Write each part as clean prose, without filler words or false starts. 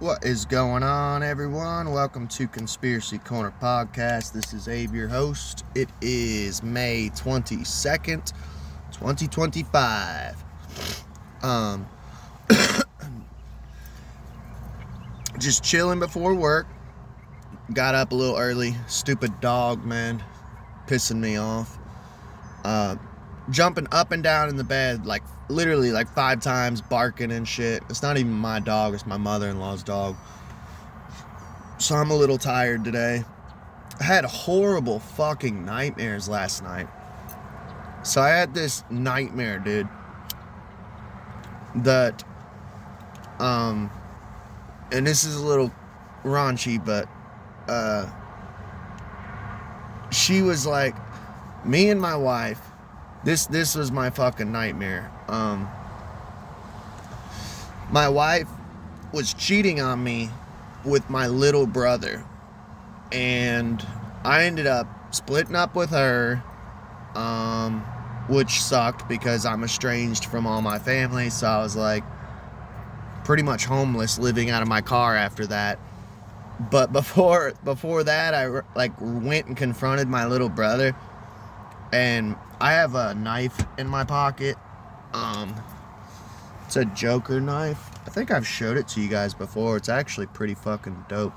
What is going on, everyone? Welcome to Conspiracy Corner Podcast. This is Abe, your host. It is May 22nd, 2025. Just chilling before work. Got up a little early. Stupid dog, man. Pissing me off. Jumping up and down in the bed, literally 5 times, barking and shit. It's not even my dog, it's my mother-in-law's dog. So I'm a little tired today. I had horrible fucking nightmares last night. So I had this nightmare, dude, that, and this is a little raunchy, but, she was like, me and my wife, this was my fucking nightmare. My wife was cheating on me with my little brother, and I ended up splitting up with her, which sucked because I'm estranged from all my family, so I was like pretty much homeless, living out of my car after that. But before that, I went and confronted my little brother, and I have a knife in my pocket. It's a Joker knife. I think I've showed it to you guys before. It's actually pretty fucking dope.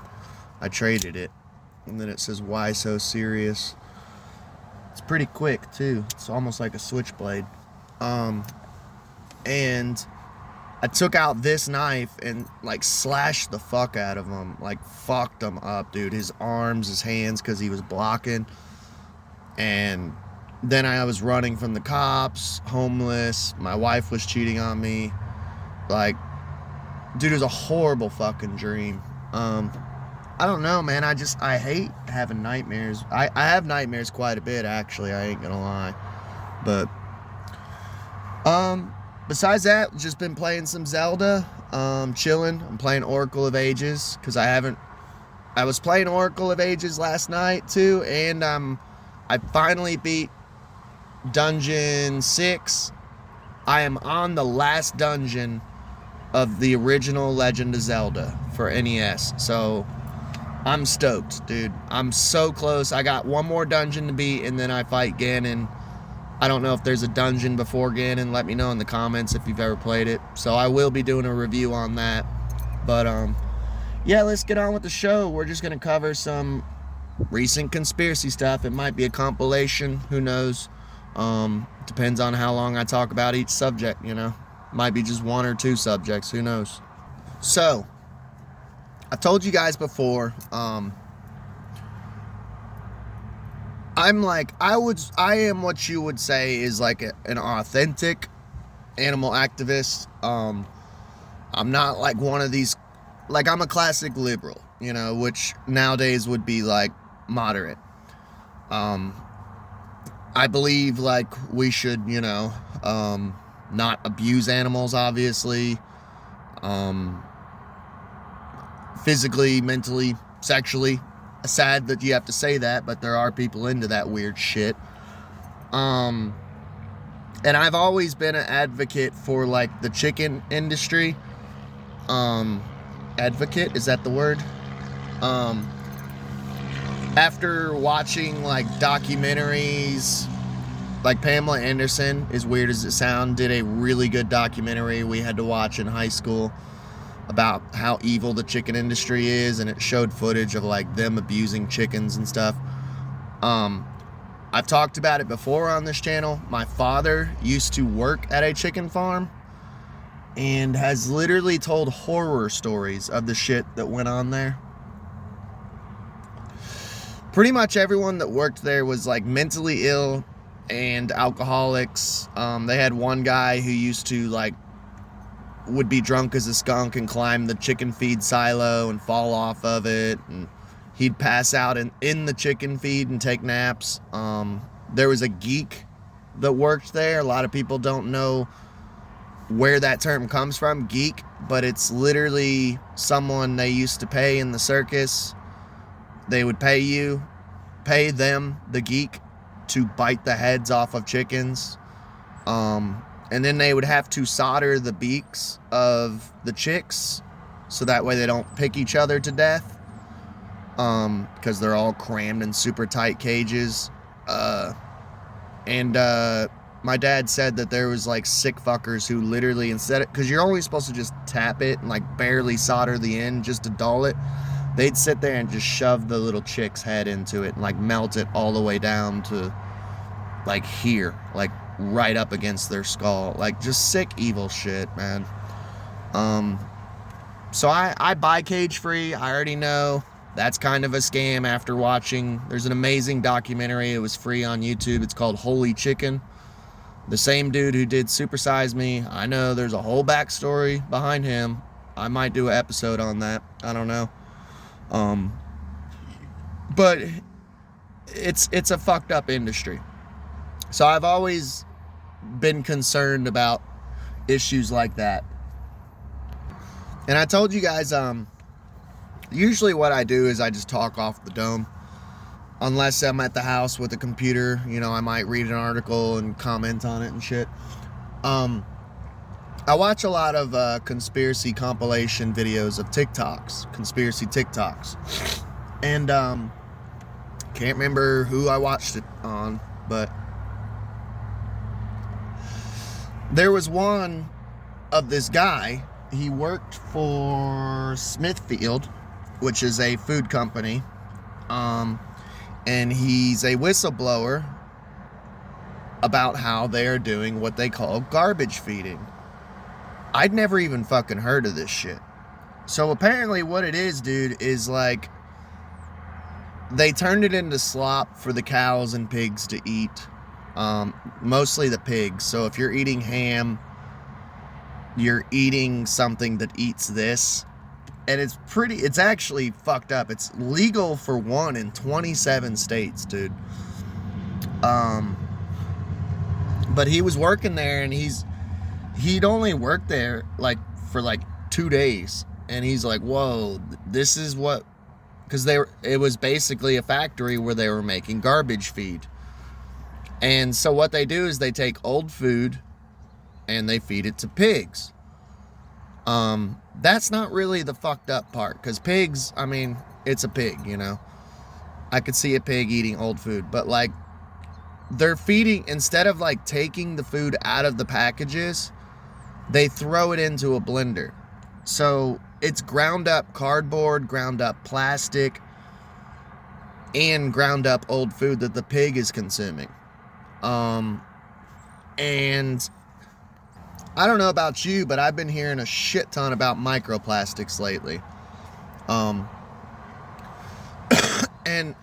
I traded it. And then it says, "Why so serious?" It's pretty quick, too. It's almost like a switchblade. And I took out this knife and, slashed the fuck out of him. Fucked him up, dude. His arms, his hands, because he was blocking. And then I was running from the cops, homeless. My wife was cheating on me. Dude, it was a horrible fucking dream. I don't know, man. I hate having nightmares. I have nightmares quite a bit, actually. I ain't gonna lie. But, besides that, just been playing some Zelda. Chilling. I'm playing Oracle of Ages, because I was playing Oracle of Ages last night, too, and, I finally beat Dungeon 6. I am on the last dungeon of the original Legend of Zelda for NES. So I'm stoked, dude. I'm so close. I got one more dungeon to beat, and then I fight Ganon. I don't know if there's a dungeon before Ganon. Let me know in the comments if you've ever played it. So I will be doing a review on that. But yeah, let's get on with the show. We're just gonna cover some recent conspiracy stuff. It might be a compilation, who knows. Depends on how long I talk about each subject, might be just one or two subjects, who knows. So I've told you guys before, I am what you would say is an authentic animal activist. I'm not like one of these, I'm a classic liberal, which nowadays would be moderate. I believe we should, not abuse animals, obviously, physically, mentally, sexually. Sad that you have to say that, but there are people into that weird shit. And I've always been an advocate for the chicken industry. Advocate, is that the word? After watching documentaries, Pamela Anderson, as weird as it sounds, did a really good documentary we had to watch in high school about how evil the chicken industry is, and it showed footage of them abusing chickens and stuff. I've talked about it before on this channel. My father used to work at a chicken farm and has literally told horror stories of the shit that went on there. Pretty much everyone that worked there was mentally ill and alcoholics. They had one guy who used to would be drunk as a skunk and climb the chicken feed silo and fall off of it, and he'd pass out in the chicken feed and take naps. There was a geek that worked there. A lot of people don't know where that term comes from, geek, but it's literally someone they used to pay in the circus. They would pay them, the geek, to bite the heads off of chickens. And then they would have to solder the beaks of the chicks so that way they don't pick each other to death, because they're all crammed in super tight cages. And my dad said that there was like sick fuckers who literally, instead of, because you're only supposed to just tap it and like barely solder the end just to dull it, they'd sit there and just shove the little chick's head into it and like melt it all the way down to like here, like right up against their skull. Like just sick, evil shit, man. So I buy cage free. I already know that's kind of a scam after watching. There's an amazing documentary. It was free on YouTube. It's called Holy Chicken. The same dude who did Super Size Me. I know there's a whole backstory behind him. I might do an episode on that. I don't know. But it's a fucked up industry. So I've always been concerned about issues like that. And I told you guys, usually what I do is I just talk off the dome. Unless I'm at the house with a computer, you know, I might read an article and comment on it and shit. I watch a lot of conspiracy compilation videos of TikToks, conspiracy TikToks. And can't remember who I watched it on, but there was one of this guy. He worked for Smithfield, which is a food company. And he's a whistleblower about how they're doing what they call garbage feeding. I'd never even fucking heard of this shit. So apparently what it is, dude, is like they turned it into slop for the cows and pigs to eat. Mostly the pigs. So if you're eating ham, you're eating something that eats this. And it's actually fucked up. It's legal for one in 27 states, dude. But he was working there, and he'd only worked there like for like 2 days. And he's like, whoa, this is what, because it was basically a factory where they were making garbage feed. And so what they do is they take old food and they feed it to pigs. That's not really the fucked up part, because pigs, I mean, it's a pig, you know. I could see a pig eating old food, but like they're feeding, instead of like taking the food out of the packages, they throw it into a blender. So it's ground up cardboard, ground up plastic, and ground up old food that the pig is consuming. And I don't know about you, but I've been hearing a shit ton about microplastics lately. And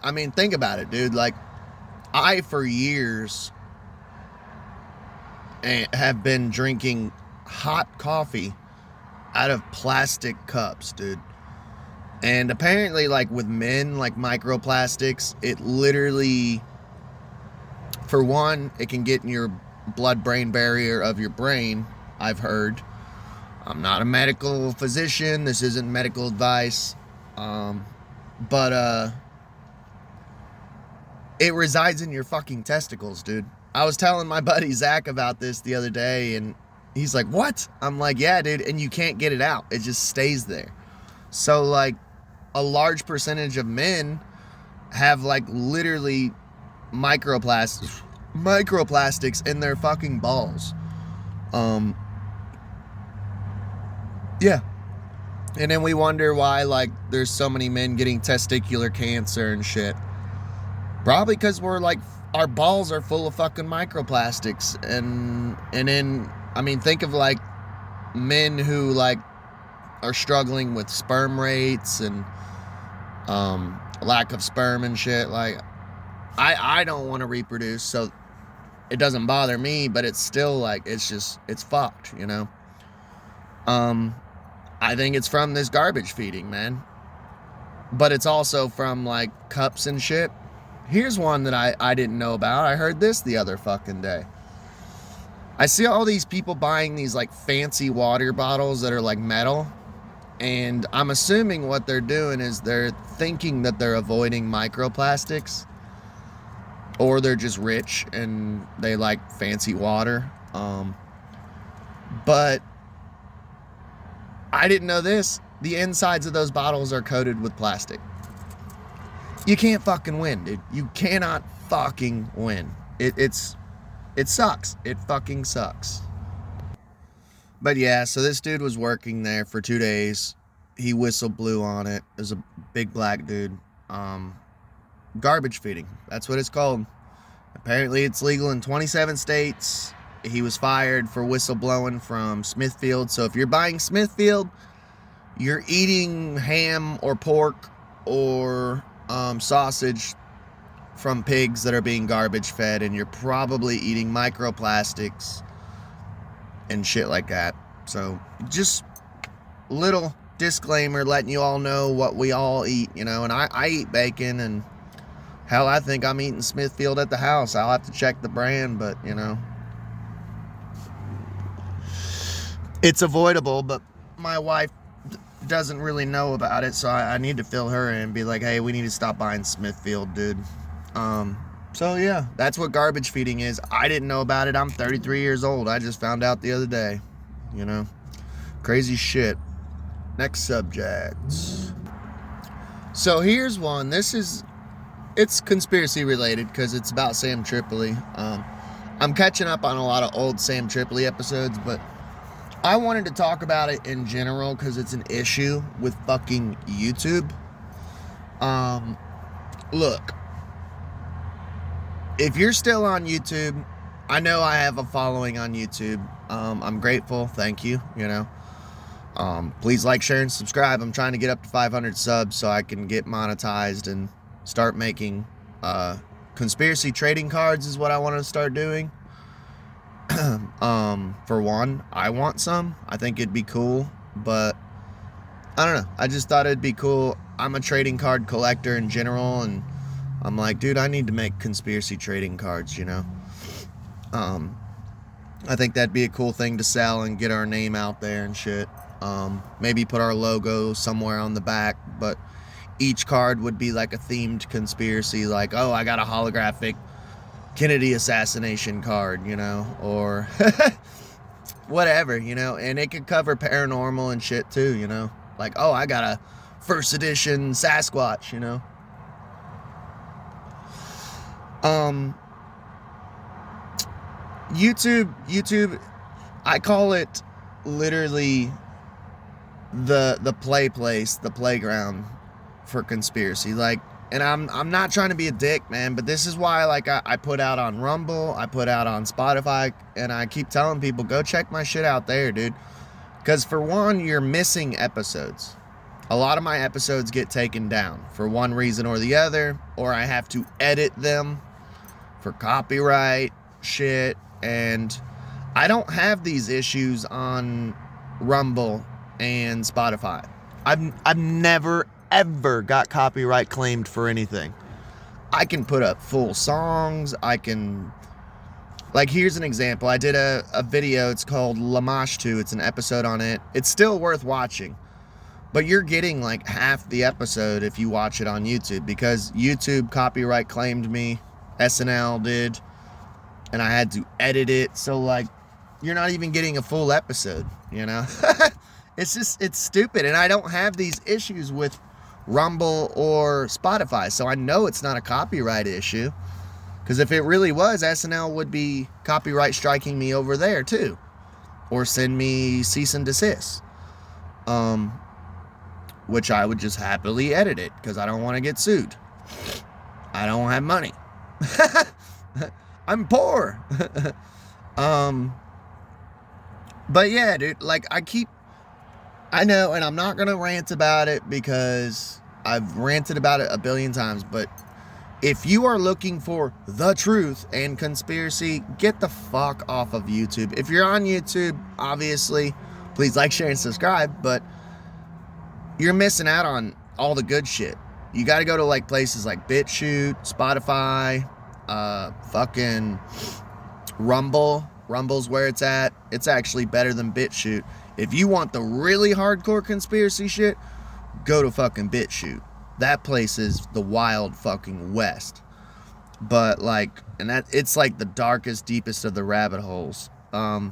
I mean, think about it, dude. Like, I for years have been drinking hot coffee out of plastic cups, dude. And apparently, like with men, like microplastics, it literally, for one, it can get in your blood-brain barrier of your brain. I've heard. I'm not a medical physician. This isn't medical advice. But it resides in your fucking testicles, dude. I was telling my buddy Zach about this the other day, and he's like, what? I'm like, yeah, dude, and you can't get it out. It just stays there. So, like, a large percentage of men have, like, literally microplastics in their fucking balls. Yeah. And then we wonder why, like, there's so many men getting testicular cancer and shit. Probably because we're, like, our balls are full of fucking microplastics. And then, I mean, think of, like, men who, like, are struggling with sperm rates and lack of sperm and shit. Like, I don't want to reproduce, so it doesn't bother me, but it's still, like, it's fucked, you know? I think it's from this garbage feeding, man. But it's also from, like, cups and shit. Here's one that I didn't know about. I heard this the other fucking day. I see all these people buying these, like, fancy water bottles that are, like, metal. And I'm assuming what they're doing is they're thinking that they're avoiding microplastics. Or they're just rich and they like fancy water. But I didn't know this. the insides of those bottles are coated with plastic. You can't fucking win, dude. You cannot fucking win. It sucks. It fucking sucks. But yeah, so this dude was working there for 2 days. He whistle blew on it. It was a big black dude. Garbage feeding. That's what it's called. Apparently it's legal in 27 states. He was fired for whistleblowing from Smithfield. So if you're buying Smithfield, you're eating ham or pork or sausage from pigs that are being garbage fed, and you're probably eating microplastics and shit like that. So just little disclaimer letting you all know what we all eat, you know. And I eat bacon, and hell, I think I'm eating Smithfield at the house. I'll have to check the brand, but you know, it's avoidable. But my wife doesn't really know about it, so I need to fill her in and be like, hey, we need to stop buying Smithfield, dude. So yeah, that's what garbage feeding is. I didn't know about it. I'm 33 years old. I just found out the other day, you know. Crazy shit. Next subject. So here's one. It's conspiracy related because it's about Sam Tripoli. I'm catching up on a lot of old Sam Tripoli episodes, but I wanted to talk about it in general because it's an issue with fucking YouTube. Look, if you're still on YouTube, I know I have a following on YouTube. I'm grateful. Thank you. You know, please like, share, and subscribe. I'm trying to get up to 500 subs so I can get monetized and start making conspiracy trading cards is what I want to start doing. For one, I want some. I think it'd be cool, but I don't know. I just thought it'd be cool. I'm a trading card collector in general, and I'm like, dude, I need to make conspiracy trading cards, you know. I think that'd be a cool thing to sell and get our name out there and shit. Maybe put our logo somewhere on the back, but each card would be like a themed conspiracy, like, oh, I got a holographic Kennedy assassination card, you know, or whatever, you know. And it could cover paranormal and shit too, you know, like, oh, I got a first edition Sasquatch, you know. YouTube, I call it literally the place, the playground for conspiracy. Like, and I'm not trying to be a dick, man, but this is why, like, I put out on Rumble, I put out on Spotify, and I keep telling people, go check my shit out there, dude. Because for one, you're missing episodes. A lot of my episodes get taken down for one reason or the other, or I have to edit them for copyright shit, and I don't have these issues on Rumble and Spotify. I've never ever got copyright claimed for anything. I can put up full songs. I can, like, here's an example. I did a video. It's called Lamash 2. It's an episode on it. It's still worth watching, but you're getting like half the episode if you watch it on YouTube, because YouTube copyright claimed me. SNL did, and I had to edit it. So, like, you're not even getting a full episode, you know. It's stupid. And I don't have these issues with Rumble or Spotify, so I know it's not a copyright issue, because if it really was, SNL would be copyright striking me over there too, or send me cease and desist, which I would just happily edit it because I don't want to get sued. I don't have money. I'm poor. But yeah, dude, like, I know, and I'm not gonna rant about it because I've ranted about it a billion times, but if you are looking for the truth and conspiracy, get the fuck off of YouTube. If you're on YouTube, obviously, please like, share, and subscribe, but you're missing out on all the good shit. You gotta go to, like, places like BitChute, Spotify, fucking Rumble. Rumble's where it's at. It's actually better than BitChute. If you want the really hardcore conspiracy shit, go to fucking BitChute. That place is the wild fucking west. But, like, and that, it's like the darkest, deepest of the rabbit holes. But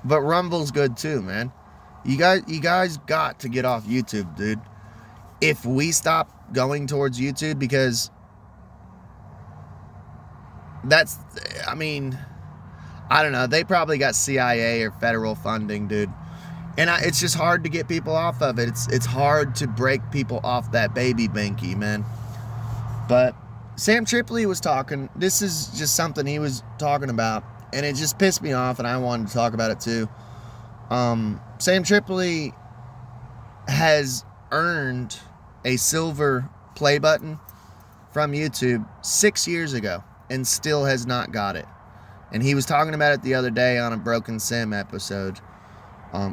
Rumble's good too, man. You guys got to get off YouTube, dude. If we stop going towards YouTube, because that's, I mean, I don't know. They probably got CIA or federal funding, dude. And it's just hard to get people off of it. It's hard to break people off that baby banky, man. But Sam Tripoli was talking. This is just something he was talking about, and it just pissed me off, and I wanted to talk about it too. Sam Tripoli has earned a silver play button from YouTube 6 years ago and still has not got it. And he was talking about it the other day on a Broken Sim episode.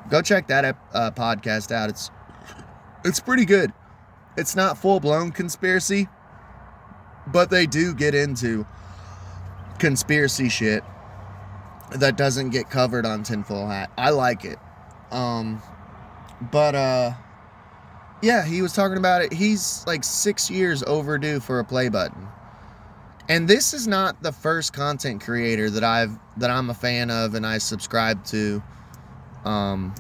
Go check that podcast out. It's pretty good. It's not full-blown conspiracy, but they do get into conspiracy shit that doesn't get covered on Tinfoil Hat. I like it. Yeah, he was talking about it. He's like 6 years overdue for a play button. And this is not the first content creator that I'm a fan of and I subscribe to, that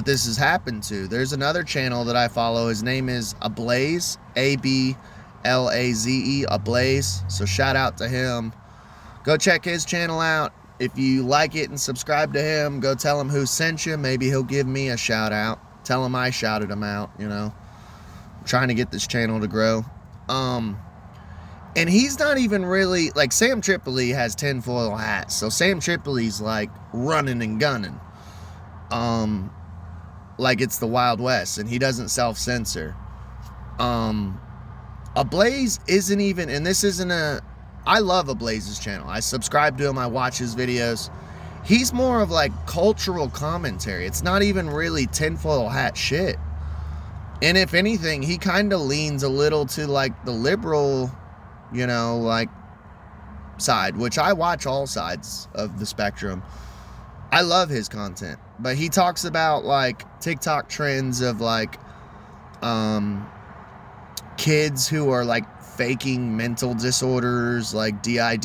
this has happened to. There's another channel that I follow. His name is Ablaze, Ablaze, Ablaze. So shout out to him. Go check his channel out. If you like it and subscribe to him, go tell him who sent you. Maybe he'll give me a shout out. Tell him I shouted him out, you know. I'm trying to get this channel to grow. And he's not even really, like, Sam Tripoli has tinfoil hats. So Sam Tripoli's like running and gunning. Like it's the Wild West, and he doesn't self-censor. Ablaze isn't even, and this isn't I love Ablaze's channel. I subscribe to him, I watch his videos. He's more of like cultural commentary. It's not even really tinfoil hat shit. And if anything, he kind of leans a little to like the liberal, you know, like side, which I watch all sides of the spectrum. I love his content, but he talks about like TikTok trends of like kids who are like faking mental disorders like DID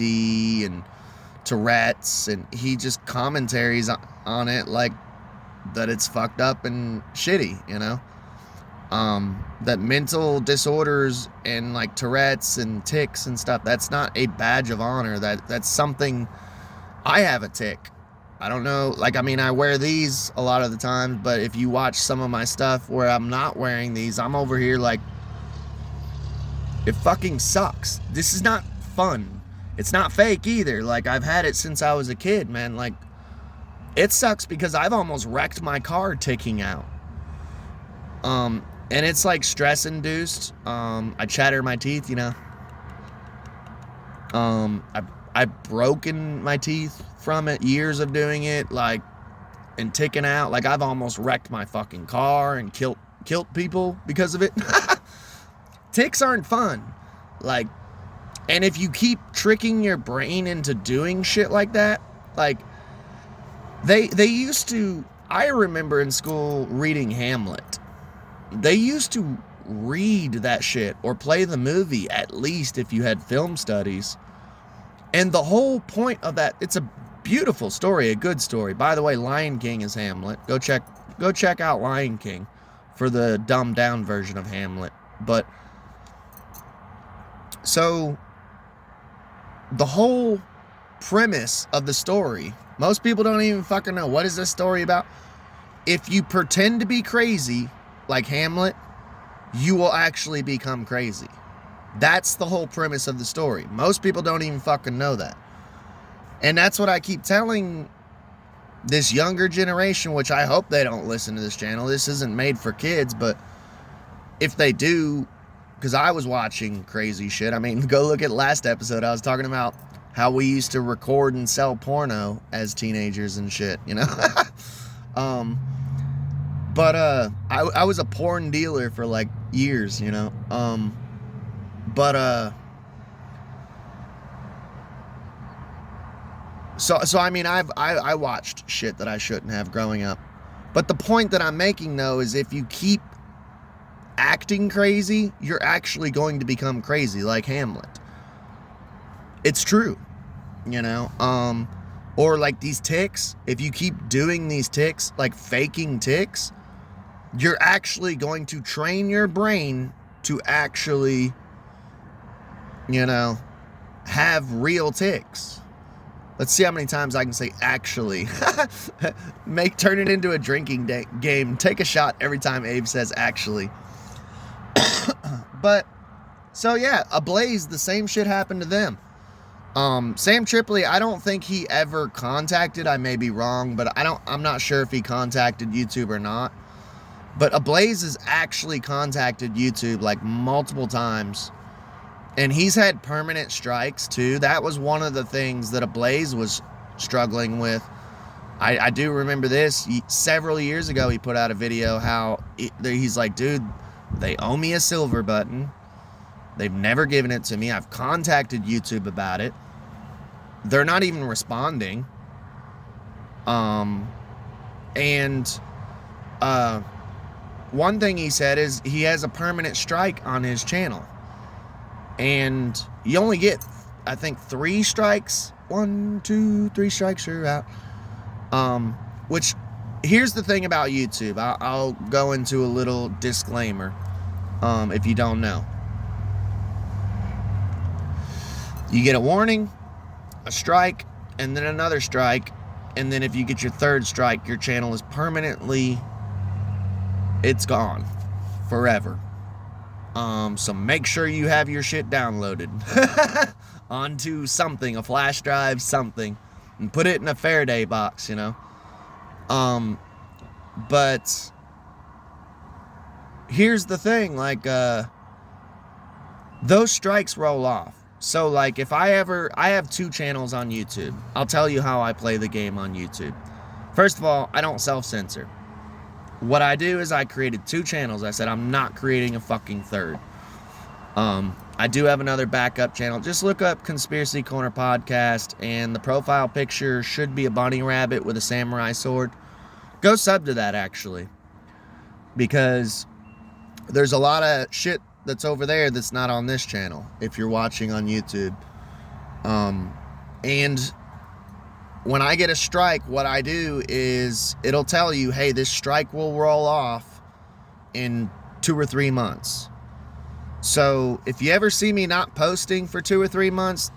and Tourette's, and he just commentaries on it like that it's fucked up and shitty, you know. That mental disorders and like Tourette's and tics and stuff, that's not a badge of honor. That's something. I have a tic. I don't know, like, I mean, I wear these a lot of the times, but if you watch some of my stuff where I'm not wearing these, I'm over here like, it fucking sucks. This is not fun. It's not fake either. Like, I've had it since I was a kid, man. Like, it sucks because I've almost wrecked my car ticking out. And it's like stress induced. I chatter my teeth, you know. I've broken my teeth from it, years of doing it, like, and ticking out. Like, I've almost wrecked my fucking car and killed people because of it. Tics aren't fun. Like, and if you keep tricking your brain into doing shit like that, like, they used to, I remember in school reading Hamlet. They used to read that shit or play the movie, at least if you had film studies. And the whole point of that, it's a beautiful story, a good story. By the way, Lion King is Hamlet. Go check out Lion King for the dumbed down version of Hamlet. But so the whole premise of the story, most people don't even fucking know, what is this story about? If you pretend to be crazy like Hamlet, you will actually become crazy. That's the whole premise of the story. Most people don't even fucking know that. And that's what I keep telling this younger generation, which I hope they don't listen to this channel. This isn't made for kids, but if they do, because I was watching crazy shit. I mean, go look at last episode. I was talking about how we used to record and sell porno as teenagers and shit, you know? I was a porn dealer for like years, you know? So I mean, I watched shit that I shouldn't have growing up. But the point that I'm making, though, is if you keep acting crazy, you're actually going to become crazy, like Hamlet. It's true, you know? Or like these ticks, if you keep doing these ticks, like faking ticks, you're actually going to train your brain to actually, you know, have real ticks. Let's see how many times I can say actually. Turn it into a drinking game. Take a shot every time Abe says actually. But, so yeah, Ablaze, the same shit happened to them. Sam Tripoli, I don't think he ever contacted, I may be wrong, but I'm not sure if he contacted YouTube or not. But Ablaze has actually contacted YouTube like multiple times. And he's had permanent strikes too. That was one of the things that Ablaze was struggling with. I do remember this. Several years ago, he put out a video how he's like, dude, they owe me a silver button. They've never given it to me. I've contacted YouTube about it. They're not even responding. One thing he said is he has a permanent strike on his channel. And you only get, I think, 3 strikes. 1, 2, 3 strikes, you're out. Which, here's the thing about YouTube. I'll go into a little disclaimer, if you don't know. You get a warning, a strike, and then another strike. And then if you get your 3rd strike, your channel is permanently, it's gone forever. So make sure you have your shit downloaded onto something, a flash drive, something, and put it in a Faraday box, you know. But here's the thing, like, those strikes roll off. So like if I have 2 channels on YouTube. I'll tell you how I play the game on YouTube. First of all, I don't self-censor. What I do is I created 2 channels. I said I'm not creating a fucking 3rd. I do have another backup channel. Just look up Conspiracy Corner Podcast, and the profile picture should be a bunny rabbit with a samurai sword. Go sub to that, actually, because there's a lot of shit that's over there that's not on this channel if you're watching on YouTube. And when I get a strike, what I do is it'll tell you, hey, this strike will roll off in 2 or 3 months. So if you ever see me not posting for 2 or 3 months,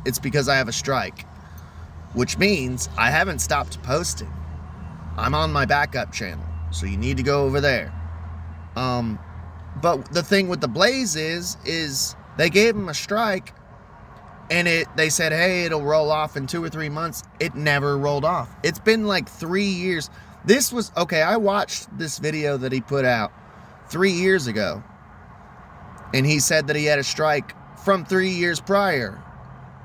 it's because I have a strike, which means I haven't stopped posting. I'm on my backup channel, so you need to go over there. But the thing with the Blaze is they gave him a strike, and they said, hey, it'll roll off in 2 or 3 months. It never rolled off. It's been like 3 years. This was, okay, I watched this video that he put out 3 years ago, and he said that he had a strike from 3 years prior.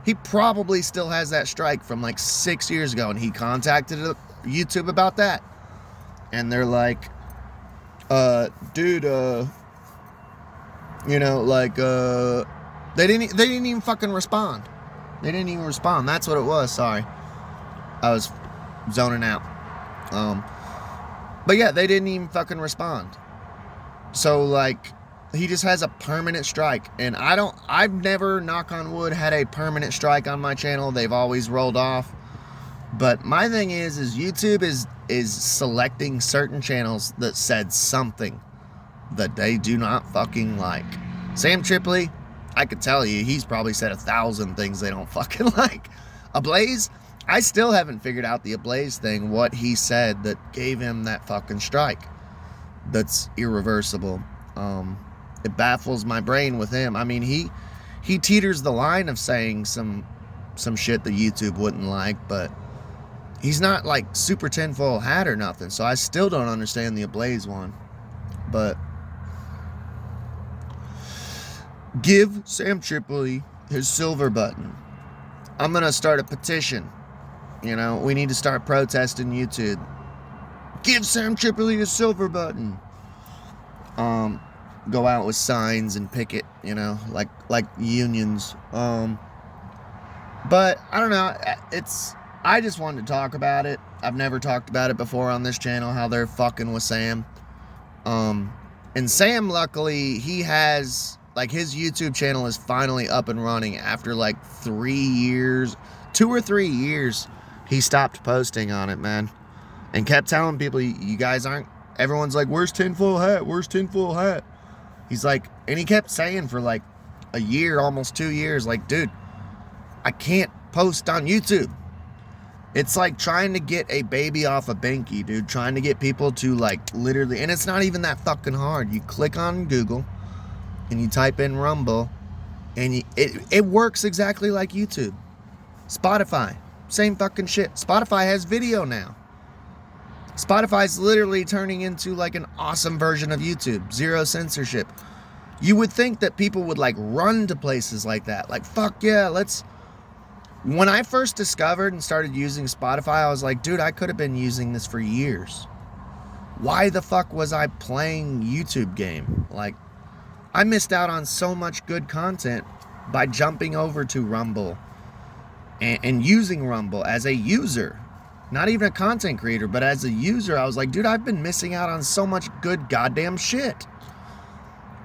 He probably still has that strike from like 6 years ago, and he contacted YouTube about that. And they're like, dude, you know, like, they didn't even fucking respond. They didn't even respond. That's what it was. Sorry. I was zoning out. But yeah, they didn't even fucking respond. So like, he just has a permanent strike. And I've never, knock on wood, had a permanent strike on my channel. They've always rolled off. But my thing is YouTube is selecting certain channels that said something that they do not fucking like. Sam Tripoli, I could tell you, he's probably said 1,000 things they don't fucking like. Ablaze, I still haven't figured out the Ablaze thing, what he said that gave him that fucking strike. That's irreversible. It baffles my brain with him. I mean, he teeters the line of saying some shit that YouTube wouldn't like, but he's not like super tinfoil hat or nothing, so I still don't understand the Ablaze one. But give Sam Tripoli his silver button. I'm gonna start a petition. You know, we need to start protesting YouTube. Give Sam Tripoli his silver button. Go out with signs and picket, you know, like unions. But I don't know. I just wanted to talk about it. I've never talked about it before on this channel, how they're fucking with Sam. And Sam, luckily, he has, like, his YouTube channel is finally up and running after like 3 years, 2 or 3 years. he stopped posting on it, man. And kept telling people, you guys aren't, everyone's like, where's tinfoil hat? Where's tinfoil hat? He's like, and he kept saying for like a year, almost 2 years, like, dude, I can't post on YouTube. It's like trying to get a baby off a binky, dude. Trying to get people to like literally, and it's not even that fucking hard. You click on Google and you type in Rumble and it works exactly like YouTube. Spotify, same fucking shit. Spotify has video now. Spotify's literally turning into like an awesome version of YouTube. Zero censorship. You would think that people would like run to places like that. Like, fuck yeah, let's... When I first discovered and started using Spotify, I was like, dude, I could have been using this for years. Why the fuck was I playing YouTube game? Like, I missed out on so much good content by jumping over to Rumble and using Rumble as a user. Not even a content creator, but as a user, I was like, dude, I've been missing out on so much good goddamn shit.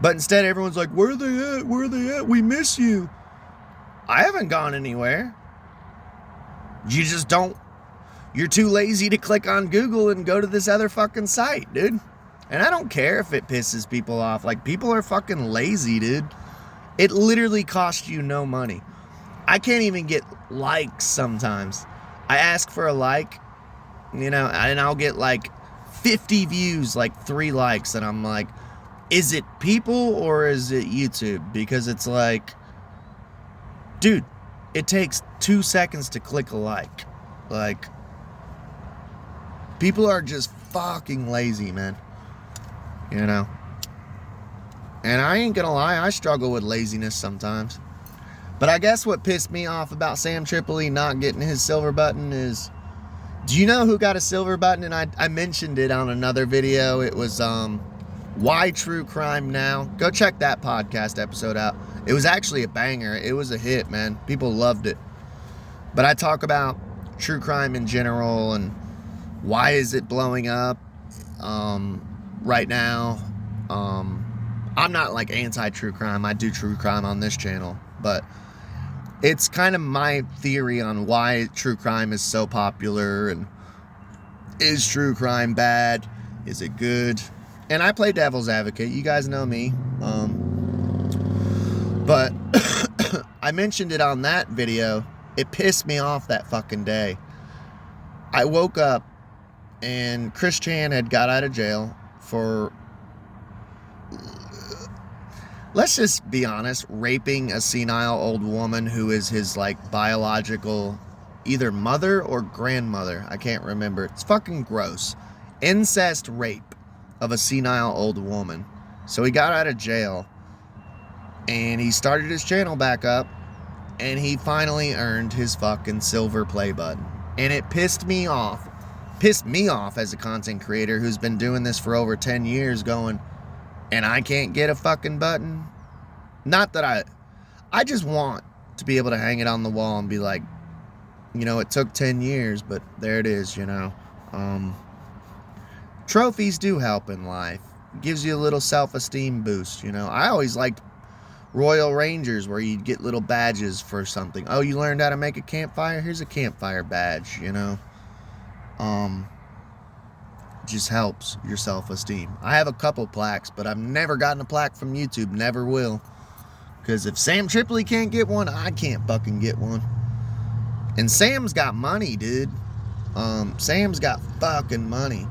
But instead, everyone's like, where are they at? Where are they at? We miss you. I haven't gone anywhere. You just don't, you're too lazy to click on Google and go to this other fucking site, dude. And I don't care if it pisses people off. Like, people are fucking lazy, dude. It literally costs you no money. I can't even get likes sometimes. I ask for a like, you know, and I'll get like 50 views, like 3 likes. And I'm like, is it people or is it YouTube? Because it's like, dude, it takes 2 seconds to click a like. Like, people are just fucking lazy, man. You know? And I ain't gonna lie, I struggle with laziness sometimes. But I guess what pissed me off about Sam Tripoli not getting his silver button is, do you know who got a silver button? And I mentioned it on another video. It was, Why True Crime Now? Go check that podcast episode out. It was actually a banger. It was a hit, man. People loved it. But I talk about true crime in general and why is it blowing up right now. I'm not like anti-true crime. I do true crime on this channel. But it's kind of my theory on why true crime is so popular. And is true crime bad? Is it good? And I play devil's advocate. You guys know me. But I mentioned it on that video. It pissed me off that fucking day. I woke up and Chris Chan had got out of jail for, let's just be honest, raping a senile old woman who is his like biological either mother or grandmother. I can't remember. It's fucking gross. Incest rape of a senile old woman. So he got out of jail and he started his channel back up and he finally earned his fucking silver play button. And it pissed me off as a content creator who's been doing this for over 10 years going, and I can't get a fucking button. Not that I just want to be able to hang it on the wall and be like, you know, it took 10 years, but there it is, you know. Trophies do help in life. It gives you a little self-esteem boost, you know. I always liked Royal Rangers where you'd get little badges for something. Oh, you learned how to make a campfire? Here's a campfire badge, you know. Just helps your self-esteem. I have a couple plaques, but I've never gotten a plaque from YouTube. Never will. Because if Sam Tripoli can't get one, I can't fucking get one. And Sam's got money, dude. Sam's got fucking money.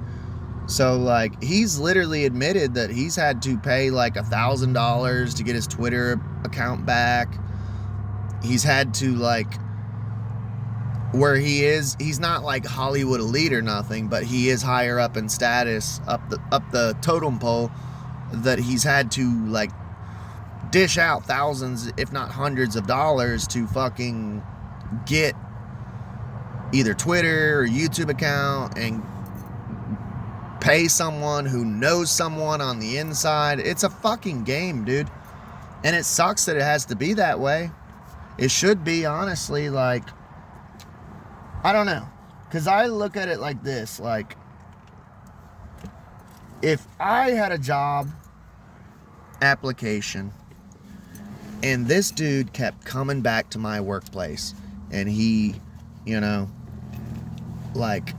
So, like, he's literally admitted that he's had to pay, like, $1,000 to get his Twitter account back. He's had to, like, where he is, he's not, like, Hollywood elite or nothing, but he is higher up in status, up the totem pole, that he's had to, like, dish out thousands, if not hundreds of dollars to fucking get either Twitter or YouTube account and pay someone who knows someone on the inside. It's a fucking game, dude. And it sucks that it has to be that way. It should be, honestly, like, I don't know. Because I look at it like this, like, if I had a job application and this dude kept coming back to my workplace and he, you know, like,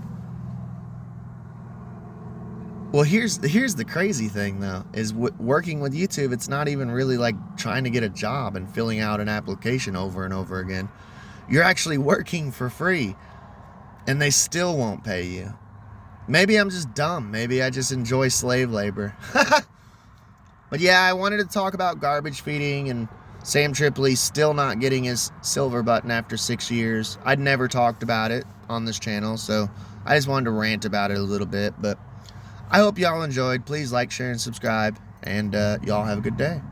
well, here's the crazy thing though, is working with YouTube, it's not even really like trying to get a job and filling out an application over and over again. You're actually working for free, and they still won't pay you. Maybe I'm just dumb. Maybe I just enjoy slave labor. But yeah, I wanted to talk about garbage feeding and Sam Tripoli still not getting his silver button after 6 years. I'd never talked about it on this channel, so I just wanted to rant about it a little bit. But I hope y'all enjoyed. Please like, share, and subscribe, and y'all have a good day.